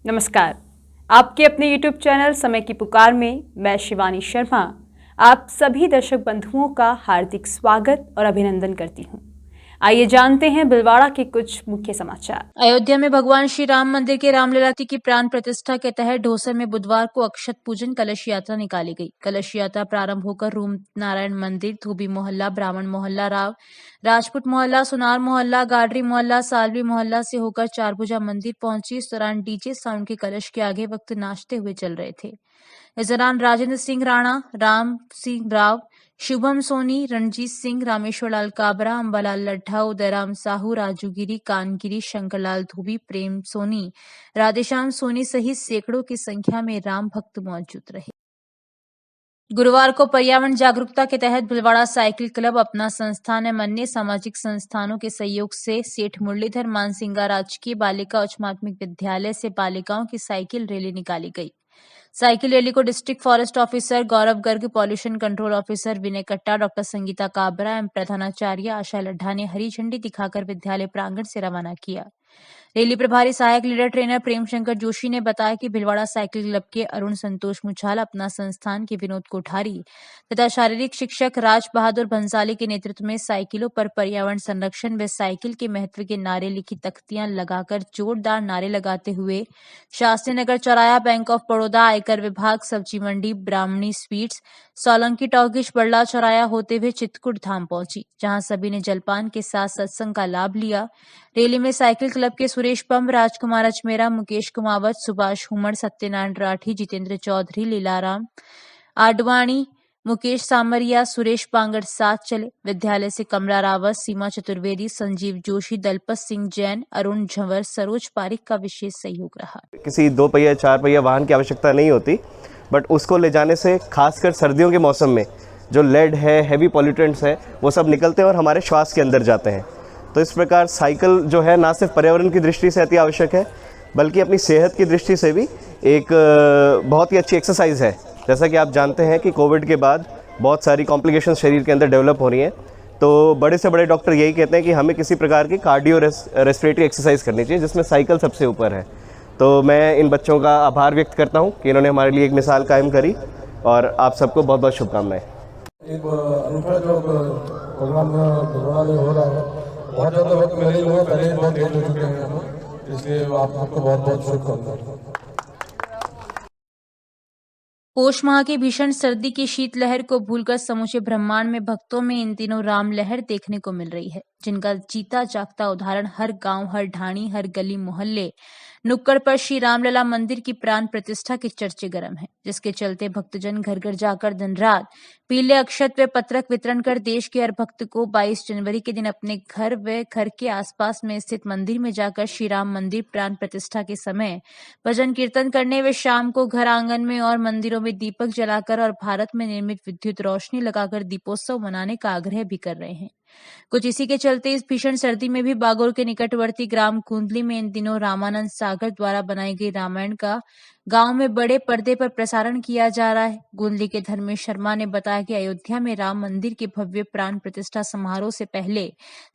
नमस्कार। आपके अपने YouTube चैनल समय की पुकार में मैं शिवानी शर्मा आप सभी दर्शक बंधुओं का हार्दिक स्वागत और अभिनंदन करती हूं। आइए जानते हैं भीलवाड़ा के कुछ मुख्य समाचार। अयोध्या में भगवान श्री राम मंदिर के रामलला की प्राण प्रतिष्ठा के तहत ढोसर में बुधवार को अक्षत पूजन कलश यात्रा निकाली गई। कलश यात्रा प्रारंभ होकर रूम नारायण मंदिर, धोबी मोहल्ला, ब्राह्मण मोहल्ला, राजपूत मोहल्ला, सुनार मोहल्ला, गाडरी मोहल्ला, सालवी मोहल्ला से होकर चारभुजा मंदिर पहुंची। इस दौरान डीजे साउंड के कलश के आगे भक्त नाचते हुए चल रहे थे। इस दौरान राजेंद्र सिंह राणा, राम सिंह राव, शुभम सोनी, रणजीत सिंह, रामेश्वर लाल काबरा, अंबालाल लड्ढा, उदयराम साहू, राजू गिरी, कानगिरी, शंकरलाल धोबी, प्रेम सोनी, राधेश्याम सोनी सहित सैकड़ों की संख्या में राम भक्त मौजूद रहे। गुरुवार को पर्यावरण जागरूकता के तहत भीलवाड़ा साइकिल क्लब, अपना संस्थान एवं अन्य सामाजिक संस्थानों के सहयोग से सेठ मुरलीधर मानसिंगा राजकीय बालिका उच्च माध्यमिक विद्यालय से बालिकाओं की साइकिल रैली निकाली गई। साइकिल रैली को डिस्ट्रिक्ट फॉरेस्ट ऑफिसर गौरव गर्ग, पॉल्यूशन कंट्रोल ऑफिसर विनय कट्टा, डॉक्टर संगीता काबरा एवं प्रधानाचार्य आशा लड्ढा ने हरी झंडी दिखाकर विद्यालय प्रांगण से रवाना किया। रैली प्रभारी सहायक लीडर ट्रेनर प्रेम शंकर जोशी ने बताया कि भीलवाड़ा साइकिल क्लब के अरुण संतोष मुछाल, अपना संस्थान के विनोद कोठारी तथा शारीरिक शिक्षक राज बहादुर भंसाली के नेतृत्व में साइकिलों पर पर्यावरण संरक्षण व साइकिल के महत्व के नारे लिखी तख्तियां लगाकर जोरदार नारे लगाते हुए शास्त्री नगर चौराया, बैंक ऑफ बड़ौदा, आयकर विभाग, सब्जी मंडी, ब्राह्मणी स्वीट्स, सोलंकी टॉकीज, बड़ला चौराया होते हुए चित्रकूट धाम पहुंची, जहां सभी ने जलपान के साथ सत्संग का लाभ लिया। रैली में साइकिल क्लब के सुरेश पंप, राजकुमार अजमेरा, मुकेश कुमावत, सुभाष हुमर, सत्यनारायण राठी, जितेंद्र चौधरी, लीलाराम आडवाणी, मुकेश सामरिया, सुरेश पांगड़ साथ चले। विद्यालय से कमला रावत, सीमा चतुर्वेदी, संजीव जोशी, दलपत सिंह जैन, अरुण झंवर, सरोज पारिक का विशेष सहयोग रहा। किसी 2 पहिया 4 पहिया वाहन की आवश्यकता नहीं होती, बट उसको ले जाने से खासकर सर्दियों के मौसम में जो लेड है, हैवी पॉल्यूटेंट्स है, वो सब निकलते हैं और हमारे श्वास के अंदर जाते हैं। तो इस प्रकार साइकिल जो है ना सिर्फ पर्यावरण की दृष्टि से अति आवश्यक है, बल्कि अपनी सेहत की दृष्टि से भी एक बहुत ही अच्छी एक्सरसाइज है। जैसा कि आप जानते हैं कि कोविड के बाद बहुत सारी कॉम्प्लिकेशंस शरीर के अंदर डेवलप हो रही हैं, तो बड़े से बड़े डॉक्टर यही कहते हैं कि हमें किसी प्रकार की कार्डियो रेस्पिरेटरी एक्सरसाइज करनी चाहिए, जिसमें साइकिल सबसे ऊपर है। तो मैं इन बच्चों का आभार व्यक्त करता हूं कि इन्होंने हमारे लिए एक मिसाल कायम करी, और आप सबको बहुत बहुत शुभकामनाएं। एक अनूठा जो प्रोग्राम भीलवाड़ा में हो रहा है, बहुत ज़्यादा वक्त मेरे लोगों पहले बहुत लेट हो चुके हैं, इसलिए आप सबको बहुत बहुत शुभकामनाएं। पौष माह की भीषण सर्दी की शीतलहर को भूलकर समूचे ब्रह्मांड में भक्तों में इन दिनों राम लहर देखने को मिल रही है, जिनका जीता जागता उदाहरण हर गांव, हर ढाणी, हर गली मोहल्ले, नुक्कड़ पर श्री रामलला मंदिर की प्राण प्रतिष्ठा के चर्चे गर्म है, जिसके चलते भक्तजन घर घर जाकर दिन रात पीले अक्षत व पत्रक वितरण कर देश के हर भक्त को 22 जनवरी के दिन अपने घर व घर के आसपास में स्थित मंदिर में जाकर श्री राम मंदिर प्राण प्रतिष्ठा के समय भजन कीर्तन करने व शाम को घर आंगन में और मंदिरों में दीपक जलाकर और भारत में निर्मित विद्युत रोशनी लगाकर दीपोत्सव मनाने का आग्रह भी कर रहे हैं। कुछ इसी के चलते इस भीषण सर्दी में भी बागोर के निकटवर्ती ग्राम कुंदली में इन दिनों रामानंद सागर द्वारा बनाई गई रामायण का गांव में बड़े पर्दे पर प्रसारण किया जा रहा है। कुंदली के धर्मेश शर्मा ने बताया कि अयोध्या में राम मंदिर के भव्य प्राण प्रतिष्ठा समारोह से पहले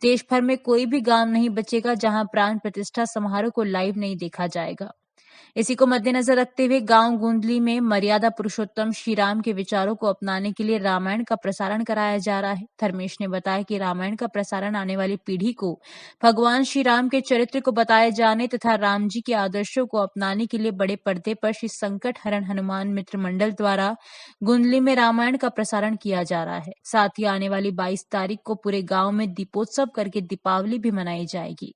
देश भर में कोई भी गांव नहीं बचेगा जहां प्राण प्रतिष्ठा समारोह को लाइव नहीं देखा जाएगा। इसी को मद्देनजर रखते हुए गांव गुंदली में मर्यादा पुरुषोत्तम श्री राम के विचारों को अपनाने के लिए रामायण का प्रसारण कराया जा रहा है। धर्मेश ने बताया कि रामायण का प्रसारण आने वाली पीढ़ी को भगवान श्री राम के चरित्र को बताए जाने तथा राम जी के आदर्शों को अपनाने के लिए बड़े पर्दे पर श्री संकट हरण हनुमान मित्र मंडल द्वारा गुंदली में रामायण का प्रसारण किया जा रहा है। साथ ही आने वाली 22 तारीख को पूरे गांव में दीपोत्सव करके दीपावली भी मनाई जाएगी।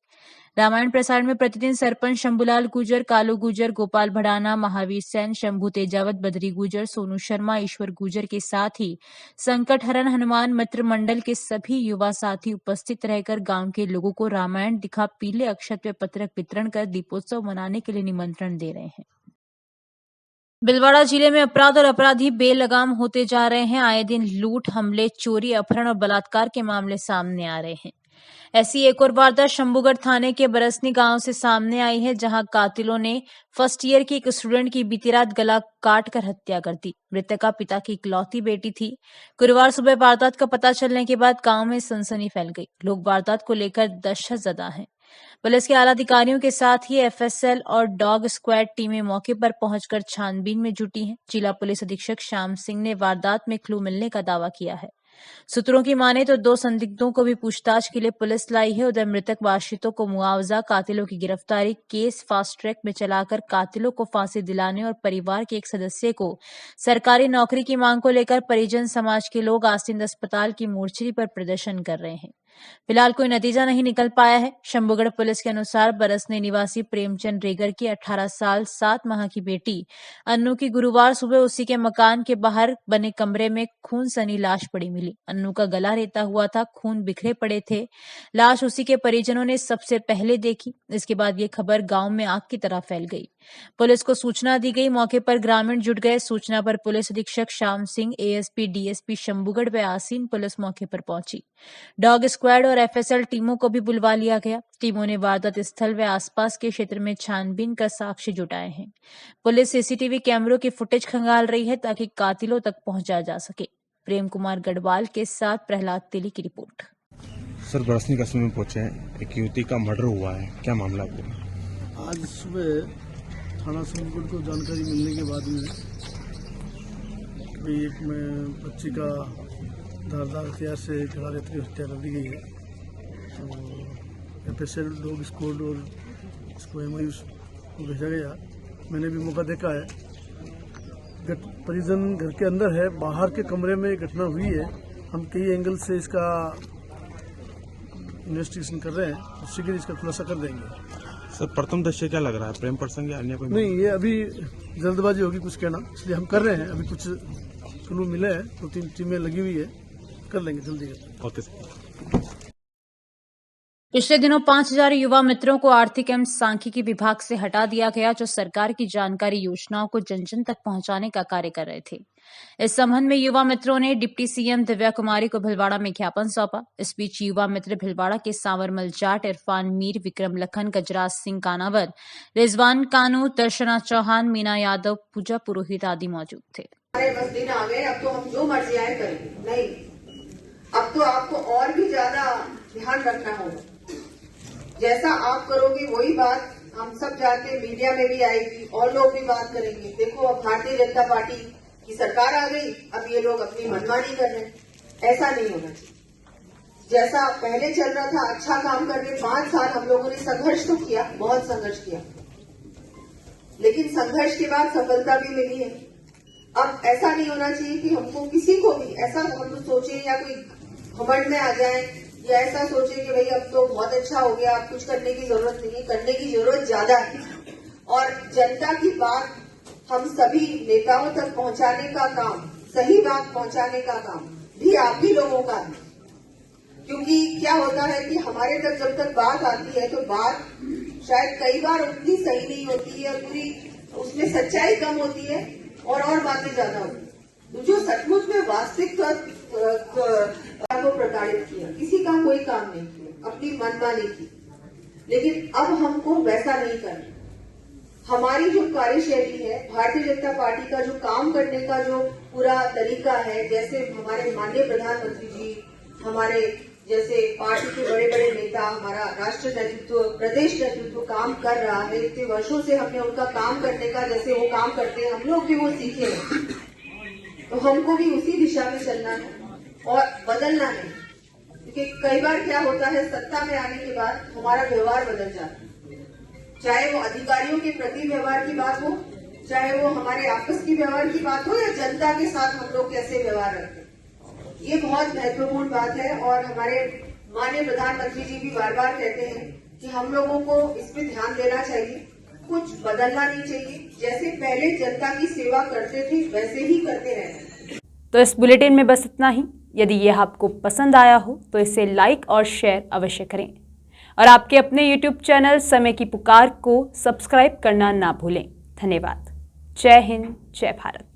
रामायण प्रसारण में प्रतिदिन सरपंच शंभूलाल गुजर, कालू गुजर, गोपाल भड़ाना, महावीर सेन, शंभू तेजावत, बद्री गुजर, सोनू शर्मा, ईश्वर गुजर के साथ ही संकट हरण हनुमान मित्र मंडल के सभी युवा साथी उपस्थित रहकर गांव के लोगों को रामायण दिखा पीले अक्षत व पत्रक वितरण कर दीपोत्सव मनाने के लिए निमंत्रण दे रहे हैं। भीलवाड़ा जिले में अपराध और अपराधी बेलगाम होते जा रहे हैं। आए दिन लूट, हमले, चोरी, अपहरण और बलात्कार के मामले सामने आ रहे हैं। ऐसी एक और वारदात शंभूगढ़ थाने के बरसनी गांव से सामने आई है, जहां कातिलों ने फर्स्ट ईयर की एक स्टूडेंट की बीती रात गला काट कर हत्या कर दी। मृतका पिता की इकलौती बेटी थी। गुरुवार सुबह वारदात का पता चलने के बाद गांव में सनसनी फैल गई। लोग वारदात को लेकर दहशत ज़दा हैं। पुलिस के आला अधिकारियों के साथ ही एफएसएल और डॉग स्क्वाड टीमें मौके पर पहुंचकर छानबीन में जुटी हैं। जिला पुलिस अधीक्षक श्याम सिंह ने वारदात में क्लू मिलने का दावा किया है। सूत्रों की माने तो 2 संदिग्धों को भी पूछताछ के लिए पुलिस लाई है। उधर मृतक आश्रितों को मुआवजा, कातिलों की गिरफ्तारी केस फास्ट ट्रैक में चलाकर कातिलों को फांसी दिलाने और परिवार के एक सदस्य को सरकारी नौकरी की मांग को लेकर परिजन समाज के लोग आस्तीन अस्पताल की मोर्चरी पर प्रदर्शन कर रहे हैं। फिलहाल कोई नतीजा नहीं निकल पाया है। शंभूगढ़ पुलिस के अनुसार बरसने निवासी प्रेमचंद रेगर की 18 साल 7 माह की बेटी अन्नू की गुरुवार सुबह उसी के मकान के बाहर बने कमरे में खून सनी लाश पड़ी मिली। अन्नू का गला रेता हुआ था, खून बिखरे पड़े थे। लाश उसी के परिजनों ने सबसे पहले देखी। इसके बाद ये खबर गांव में आग की तरह फैल गई। पुलिस को सूचना दी गई। मौके पर ग्रामीण जुट गए। सूचना पर पुलिस अधीक्षक श्याम सिंह, एएसपी, डीएसपी शंभूगढ़ व आसीन पुलिस मौके पर पहुंची। डॉग स्क्वाड और एफएसएल टीमों को भी बुलवा लिया गया। टीमों ने वारदात स्थल व आसपास के क्षेत्र में छानबीन कर साक्ष्य जुटाए हैं। पुलिस सीसीटीवी कैमरों की फुटेज खंगाल रही है ताकि कातिलों तक पहुंचा जा सके। प्रेम कुमार गढ़वाल के साथ प्रहलाद तेली की रिपोर्ट। सर, बरसनी कस्बे में पहुंचे हैं, एक युवती का मर्डर हुआ है, क्या मामला है? आज सुबह थाना शंभूगढ़ को जानकारी मिलने के बाद में एक में बच्ची का धारदार हथियार से गला रेत की हत्या कर दी गई है। तो एफएसएल, डॉग स्क्वाड और इसको एमआई को भेजा गया। मैंने भी मौका देखा है। परिजन घर के अंदर है, बाहर के कमरे में घटना हुई है। हम कई एंगल से इसका इन्वेस्टिगेशन कर रहे हैं, शीघ्र इसका खुलासा कर देंगे। सर, प्रथम दृष्टया क्या लग रहा है, प्रेम प्रसंग या अन्य कोई? नहीं, ये अभी जल्दबाजी होगी कुछ कहना, इसलिए हम कर रहे हैं। अभी कुछ क्लू मिले हैं, 2-3 टीमें लगी हुई है, कर लेंगे जल्दी। Okay sir. पिछले दिनों 5000 युवा मित्रों को आर्थिक एवं सांख्यिकी विभाग से हटा दिया गया, जो सरकार की जानकारी योजनाओं को जन जन तक पहुंचाने का कार्य कर रहे थे। इस संबंध में युवा मित्रों ने डिप्टी सीएम दिव्या कुमारी को भीलवाड़ा में ज्ञापन सौंपा। इस बीच युवा मित्र भीलवाड़ा के सांवरमल जाट, इरफान मीर, विक्रम लखन, गजराज सिंह कानावर, रिजवान कानू, दर्शना चौहान, मीना यादव, पूजा पुरोहित आदि मौजूद थे। बस दिन आ गए, अब तो हम जो मर्जी आए करेंगे। नहीं, अब तो आपको और भी ज्यादा ध्यान रखना होगा। जैसा आप करोगे वही बात हम सब जाके मीडिया में भी आएगी और लोग भी बात करेंगे। देखो, अब भारतीय जनता पार्टी की सरकार आ गई, अब ये लोग अपनी मनमानी कर रहे हैं। ऐसा नहीं होना चाहिए। जैसा पहले चल रहा था, अच्छा काम करके 5 साल हम लोगों ने संघर्ष तो किया, बहुत संघर्ष किया, लेकिन संघर्ष के बाद सफलता भी मिली है। अब ऐसा नहीं होना चाहिए कि हमको किसी को भी ऐसा हम तो सोचे या कोई घमंड में आ जाए या ऐसा सोचे कि भाई अब तो बहुत अच्छा हो गया, अब कुछ करने की जरूरत नहीं है। करने की जरूरत ज्यादा है। और जनता की बात हम सभी नेताओं तक पहुंचाने का काम, सही बात पहुंचाने का काम भी आप ही लोगों का है। क्योंकि क्या होता है कि हमारे तक जब तक बात आती है तो बात शायद कई बार उतनी सही नहीं होती है, पूरी उसमें सच्चाई कम होती है और बातें ज्यादा होती है। तो जो सचमुच में वास्तविकता को प्रताड़ित किया, किसी का कोई काम नहीं किया, अपनी मनमानी की। लेकिन अब हमको वैसा नहीं करना। हमारी जो कार्यशैली है, भारतीय जनता पार्टी का जो काम करने का जो पूरा तरीका है, जैसे हमारे माननीय प्रधानमंत्री जी, हमारे जैसे पार्टी के बड़े बड़े नेता, हमारा राष्ट्रीय नेतृत्व, प्रदेश नेतृत्व काम कर रहा है। इतने वर्षों से हमने उनका काम करने का, जैसे वो काम करते हैं, हम लोग भी वो सीखे हैं। तो हमको भी उसी दिशा में चलना है और बदलना है। क्योंकि कई बार क्या होता है, सत्ता में आने के बाद हमारा व्यवहार बदल जाता है। चाहे वो अधिकारियों के प्रति व्यवहार की बात हो, चाहे वो हमारे आपस की व्यवहार की बात हो, या जनता के साथ हम लोग कैसे व्यवहार रखते हैं, ये बहुत महत्वपूर्ण बात है। और हमारे माननीय प्रधानमंत्री जी भी बार बार कहते हैं कि हम लोगों को इस पे ध्यान देना चाहिए, कुछ बदलना नहीं चाहिए। जैसे पहले जनता की सेवा करते थे वैसे ही करते रहना। तो इस बुलेटिन में बस इतना ही। यदि यह आपको पसंद आया हो तो इसे लाइक और शेयर अवश्य करें और आपके अपने YouTube चैनल समय की पुकार को सब्सक्राइब करना ना भूलें। धन्यवाद। जय हिंद, जय भारत।